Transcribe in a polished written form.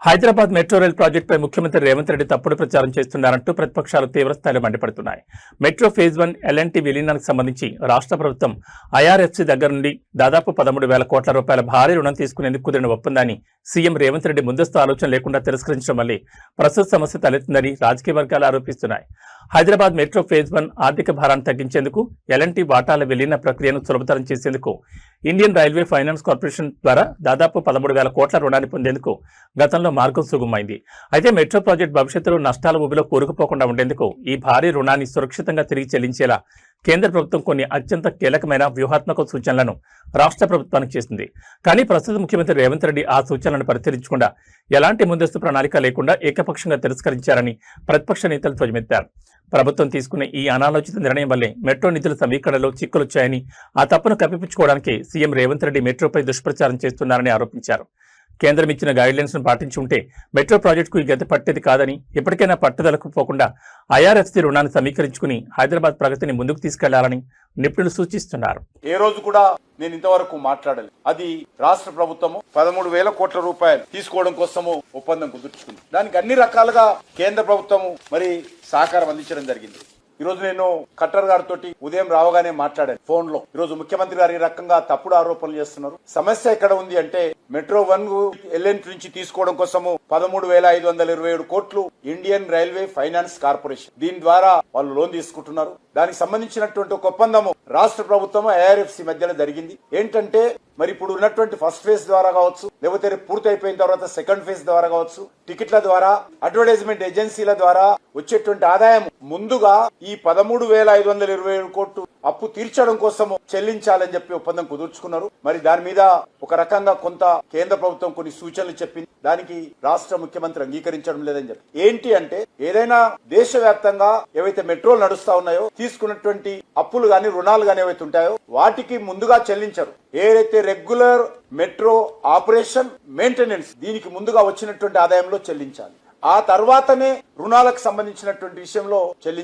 Hyderabad metro rail ప్రాజెక్టుపై ముఖ్యమంత్రి రేవంత్ రెడ్డి తప్పుడు ప్రచారం చేస్తున్నారంటూ ప్రతిపక్షాలు తీవ్రస్థాయిలో మండిపడుతున్నాయి. మెట్రో ఫేజ్ 1 ఎల్ఎన్టీ విలీనానికి సంబంధించి రాష్ట్ర ప్రభుత్వం ఐఆర్ఎఫ్సీ దగ్గర నుండి దాదాపు 13,000 కోట్ల రూపాయల భారీ రుణం తీసుకునేందుకు కుదిరిన ఒప్పందాన్ని సీఎం రేవంత్ రెడ్డి ముందస్తు ఆలోచన లేకుండా తిరస్కరించడం వల్లే ప్రస్తుత సమస్య తలెత్తిందని రాజకీయ వర్గాలు ఆరోపిస్తున్నాయి. హైదరాబాద్ మెట్రో ఫేజ్ 1 ఆర్థిక భారాన్ని తగ్గించేందుకు ఎల్ఎన్టీ వాటాల విలీన ప్రక్రియను సులభతరం చేసేందుకు ఇండియన్ రైల్వే ఫైనాన్స్ కార్పొరేషన్ ద్వారా దాదాపు 13,000 కోట్ల రుణాన్ని పొందేందుకు గతంలో మార్గం సుగమమైంది. అయితే మెట్రో ప్రాజెక్టు భవిష్యత్తులో నష్టాల ఊబిలో కూరుకుపోకుండా ఉండేందుకు ఈ భారీ రుణాన్ని సురక్షితంగా తిరిగి చెల్లించేలా కేంద్ర ప్రభుత్వం కొన్ని అత్యంత కీలకమైన వ్యూహాత్మక సూచనలను రాష్ట్ర ప్రభుత్వానికి చేసింది. కానీ ప్రస్తుత ముఖ్యమంత్రి రేవంత్ రెడ్డి ఆ సూచనలను పరిశీలించకుండా ఎలాంటి ముందస్తు ప్రణాళిక లేకుండా ఏకపక్షంగా తిరస్కరించారని ప్రతిపక్ష నేతలు ధ్వజమెత్తారు. ప్రభుత్వం తీసుకున్న ఈ అనాలోచిత నిర్ణయం వల్లే మెట్రో నిధుల సమీకరణలో చిక్కులొచ్చాయని, ఆ తప్పును కప్పిపుచ్చుకోవడానికి సీఎం రేవంత్ రెడ్డి మెట్రోపై దుష్ప్రచారం చేస్తున్నారని ఆరోపించారు. కేంద్రం ఇచ్చిన గైడ్లైన్స్ ను పాటించి ఉంటే మెట్రో ప్రాజెక్టుకు ఈ గతి పట్టేది కాదని, ఇప్పటికైనా పట్టుదలకు పోకుండా ఐఆర్ఎఫ్సీ రుణాన్ని సమీకరించుకుని హైదరాబాద్ ప్రగతిని ముందుకు తీసుకెళ్లాలని నిపుణులు సూచిస్తున్నారు. ఏ రోజు కూడా నేను ఇంతవరకు మాట్లాడలేదు. అది రాష్ట్ర ప్రభుత్వము 13,000 కోట్ల రూపాయలు తీసుకోవడం కోసము ఒప్పందం కుదుర్చుకుంది. దానికి అన్ని రకాలుగా కేంద్ర ప్రభుత్వము మరి సహకారం అందించడం జరిగింది. ఈ రోజు నేను కట్టర్ గారితో ఉదయం రావగానే మాట్లాడాను ఫోన్ లో. ఈ రోజు ముఖ్యమంత్రి గారు ఈ రకంగా తప్పుడు ఆరోపణలు చేస్తున్నారు. సమస్య ఎక్కడ ఉంది అంటే మెట్రో 1 ఎల్ఎన్ నుంచి తీసుకోవడం కోసము 13,527 కోట్లు ఇండియన్ రైల్వే ఫైనాన్స్ కార్పొరేషన్, దీని ద్వారా వాళ్ళు లోన్ తీసుకుంటున్నారు. దానికి సంబంధించినటువంటి ఒక ఒప్పందము రాష్ట్ర ప్రభుత్వం ఐఆర్ఎఫ్సీ మధ్యలో జరిగింది. ఏంటంటే మరి ఇప్పుడు ఉన్నటువంటి ఫస్ట్ ఫేజ్ ద్వారా కావచ్చు, లేకపోతే పూర్తి అయిపోయిన తర్వాత సెకండ్ ఫేజ్ ద్వారా కావచ్చు, టికెట్ల ద్వారా, అడ్వర్టైజ్మెంట్ ఏజెన్సీల ద్వారా వచ్చేటువంటి ఆదాయం ముందుగా ఈ 13,527 కోట్లు అప్పు తీర్చడం కోసము చెల్లించాలని చెప్పి ఒప్పందం కుదుర్చుకున్నారు. మరి దాని మీద ఒక రకంగా కొంత కేంద్ర ప్రభుత్వం కొన్ని సూచనలు చెప్పింది. దానికి రాష్ట్ర ముఖ్యమంత్రి అంగీకరించడం లేదని చెప్పి ఏంటి అంటే ఏదైనా దేశవ్యాప్తంగా ఏవైతే మెట్రోలు నడుస్తా ఉన్నాయో తీసుకున్నటువంటి అప్పులు గాని రుణాలు గాని ఏవైతే ఉంటాయో వాటికి ముందుగా చెల్లించరు. ఏదైతే రెగ్యులర్ మెట్రో ఆపరేషన్ మెయింటెనెన్స్ దీనికి ముందుగా వచ్చినటువంటి ఆదాయంలో చెల్లించాలి. ఆ తర్వాతనే రుణాలకు సంబంధించినటువంటి విషయంలో చెల్లించాలి.